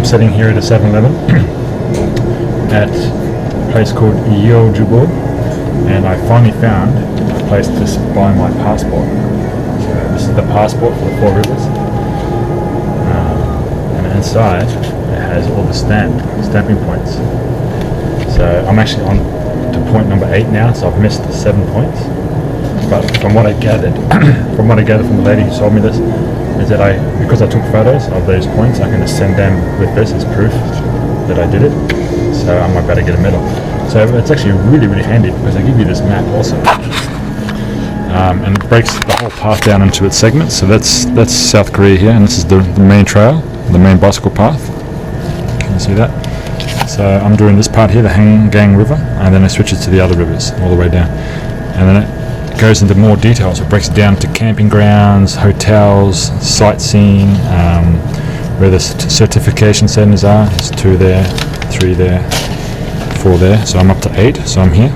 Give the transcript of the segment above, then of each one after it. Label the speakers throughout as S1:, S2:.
S1: I'm sitting here at a 7-Eleven at a place called Yeojubo, and I finally found a place to buy my passport. So this is the passport for the 4 rivers, and inside it has all the stamping points. So I'm actually on to point number 8 now, so I've missed 7 points. But from what I gathered, from the lady who sold me this, is that because I took photos of those points, I can just send them with this as proof that I did it. So I might better get a medal. So it's actually really, really handy because they give you this map also, and it breaks the whole path down into its segments. So that's South Korea here, and this is the main trail, the main bicycle path. Can you see that? So I'm doing this part here, the Hangang River, and then I switch it to the other rivers all the way down, and then it goes into more details. It breaks it down to camping grounds, hotels, sightseeing, where the certification centers are. There's 2 there, 3 there, 4 there. So I'm up to 8. So I'm here.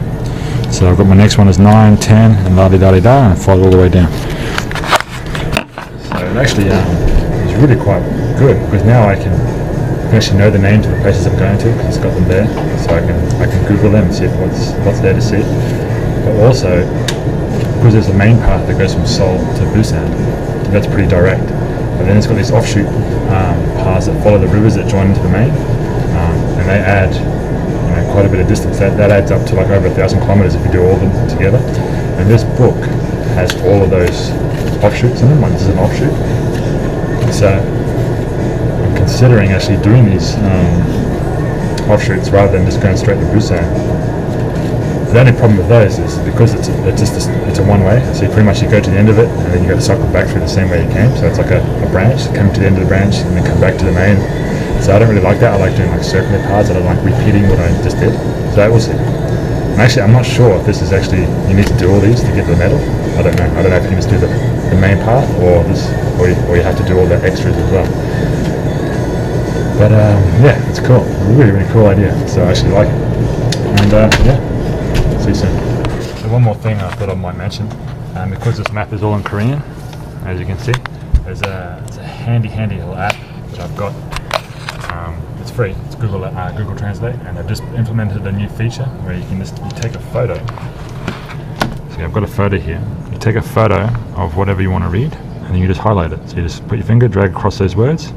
S1: So I've got my next one is 9, 10, and la-di-da-di-da, and follow all the way down. So it actually is really quite good because now I can actually know the names of the places I'm going to because it's got them there. So I can Google them and see what's there to see. But also, because there's a main path that goes from Seoul to Busan, that's pretty direct. But then it's got these offshoot paths that follow the rivers that join into the main, and they add quite a bit of distance. That adds up to like over 1,000 kilometers if you do all of them together. And this book has all of those offshoots in them. Like this is an offshoot. So I'm considering actually doing these offshoots rather than just going straight to Busan. The only problem with those is because it's a one-way, so you pretty much go to the end of it and then you got to cycle back through the same way you came. So it's like a branch, come to the end of the branch and then come back to the main. So I don't really like that. I like doing like circular paths. I don't like repeating what I just did. So we'll see. And actually, I'm not sure if this is actually you need to do all these to get the medal. I don't know. I don't know if you can just do the main path or you have to do all the extras as well. But yeah, it's cool. Really, really cool idea. So I actually like it. And yeah. See you soon. So one more thing I thought I might mention, because this map is all in Korean, as you can see, it's a handy little app that I've got. It's free. It's Google Translate, and I've just implemented a new feature where you take a photo. So I've got a photo here. You take a photo of whatever you want to read, and then you just highlight it. So you just put your finger, drag across those words.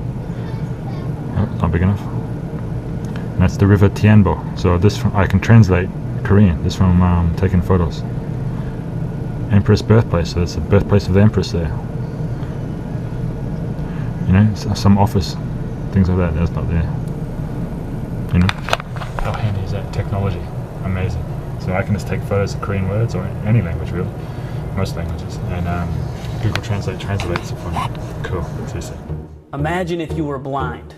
S1: Oh, not big enough. And that's the river Tianbo. So I can translate Korean. This from taking photos. Empress birthplace. So it's the birthplace of the Empress there. You know, some office, things like that. That's not there. You know, how handy is that technology? Amazing. So I can just take photos of Korean words or any language really, most languages, and Google Translate translates it for me. Cool. See you soon.
S2: Imagine if you were blind.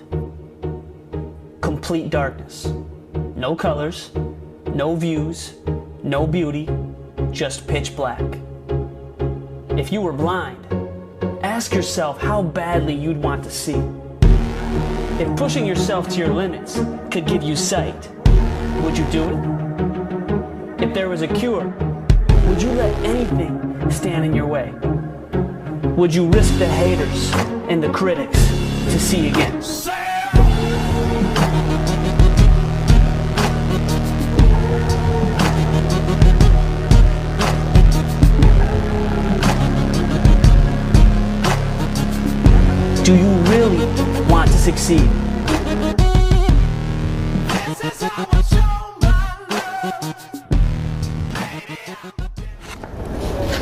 S2: Complete darkness. No colors. No views, no beauty, just pitch black. If you were blind, ask yourself how badly you'd want to see. If pushing yourself to your limits could give you sight, would you do it? If there was a cure, would you let anything stand in your way? Would you risk the haters and the critics to see again? Do you really want to succeed?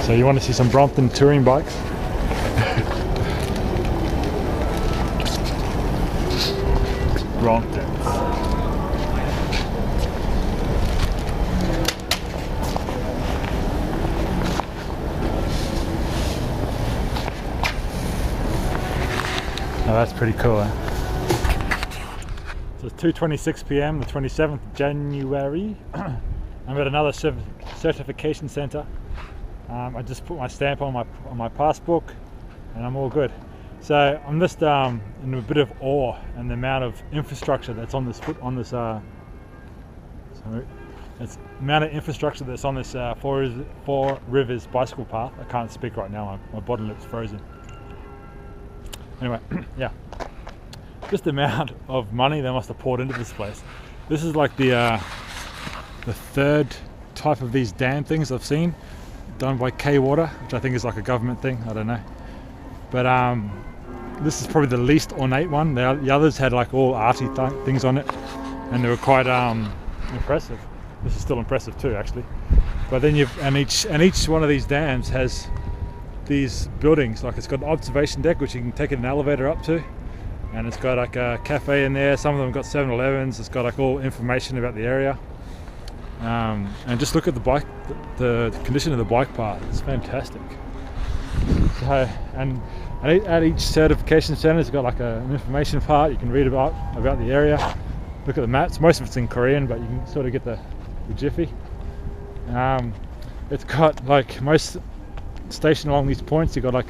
S1: So you want to see some Brompton touring bikes? Brompton. Oh, that's pretty cool, eh? So it's 2:26 p.m. the 27th of January. I'm at another certification center. I just put my stamp on my passport, and I'm all good. So I'm just in a bit of awe and the amount of infrastructure that's on this Four Rivers bicycle path. I can't speak right now. My bottom lip's frozen. Anyway, yeah. just the amount of money they must have poured into this place. This is like the third type of these dam things I've seen done by K-Water, which I think is like a government thing, I don't know. But this is probably the least ornate one. The others had like all arty things on it, and they were quite impressive. This is still impressive too, actually. But then each one of these dams has these buildings. Like it's got an observation deck which you can take an elevator up to, and it's got like a cafe in there. Some of them got 7-Elevens. It's got like all information about the area. And just look at the condition of the bike path. It's fantastic. So, and at each certification center, it's got like an information part. You can read about the area. Look at the maps. Most of it's in Korean, but you can sort of get the jiffy. It's got like most station along these points. You got like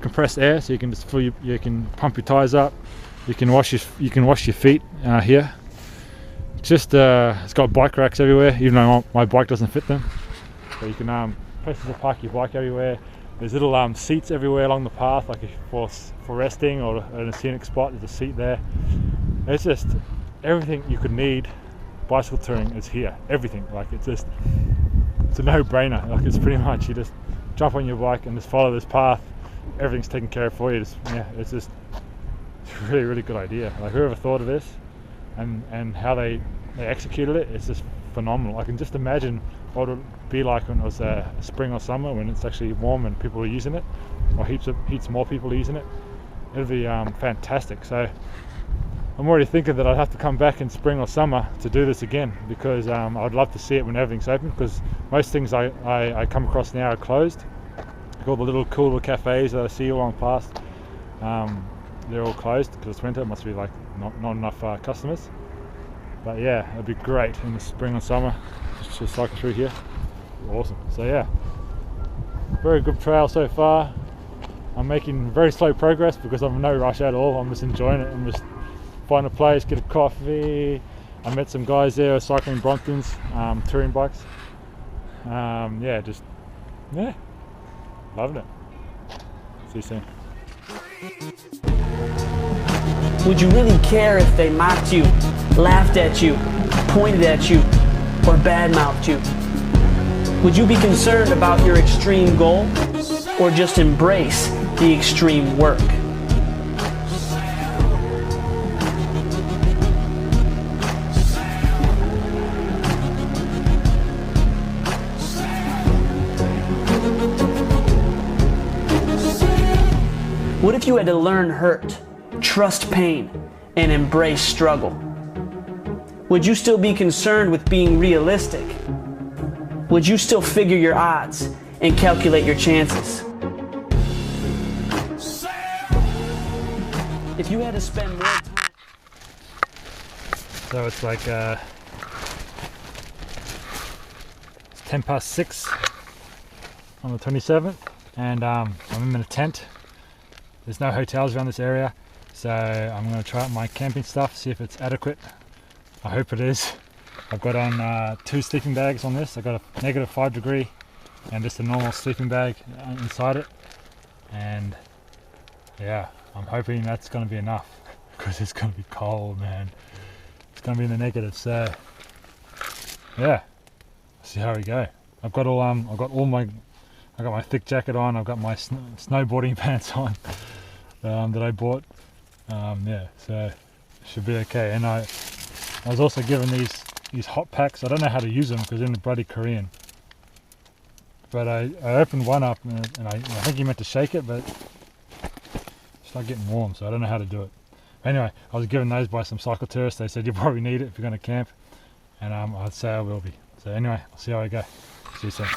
S1: compressed air, so you can just you can pump your tires up. You can wash your feet here. Just it's got bike racks everywhere, even though my bike doesn't fit them. So you can places to park your bike everywhere. There's little seats everywhere along the path, like for resting or in a scenic spot. There's a seat there. It's just everything you could need. Bicycle touring is here. Everything, like it's a no-brainer. Like it's pretty much you just jump on your bike and just follow this path. Everything's taken care of for you. It's a really good idea. Like whoever thought of this and how they executed it, it's just phenomenal. I can just imagine what it would be like when it was spring or summer, when it's actually warm and people are using it, or heaps more people are using it. It'll be fantastic. So I'm already thinking that I'd have to come back in spring or summer to do this again, because I'd love to see it when everything's open, because most things I come across now are closed. Like all the cool little cafes that I see along past, they're all closed because it's winter. It must be like not enough customers. But yeah, it'd be great in the spring or summer just cycle through here. Awesome. So yeah, very good trail so far. I'm making very slow progress because I'm in no rush at all. I'm just enjoying it. I'm just find a place, get a coffee. I met some guys there cycling Bromptons, touring bikes. Yeah, loving it. See you soon.
S2: Would you really care if they mocked you, laughed at you, pointed at you, or badmouthed you? Would you be concerned about your extreme goal, or just embrace the extreme work? What if you had to learn hurt, trust pain, and embrace struggle? Would you still be concerned with being realistic? Would you still figure your odds and calculate your chances? If you had to spend more time...
S1: So it's like it's 6:10 on the 27th, and I'm in a tent. There's no hotels around this area, so I'm going to try out my camping stuff, see if it's adequate. I hope it is. I've got on 2 sleeping bags on this. I've got a -5 degree and just a normal sleeping bag inside it. And yeah, I'm hoping that's going to be enough, because it's going to be cold, man. It's going to be in the negative, so yeah, see how we go. I got my thick jacket on. I've got my snowboarding pants on that I bought. Yeah, so it should be okay. And I was also given these hot packs. I don't know how to use them because they're in the bloody Korean. But I opened one up and I think you meant to shake it, but it's not getting warm, so I don't know how to do it. Anyway, I was given those by some cycle tourists. They said you probably need it if you're going to camp, and I'd say I will be. So anyway, I'll see how I go. See you soon.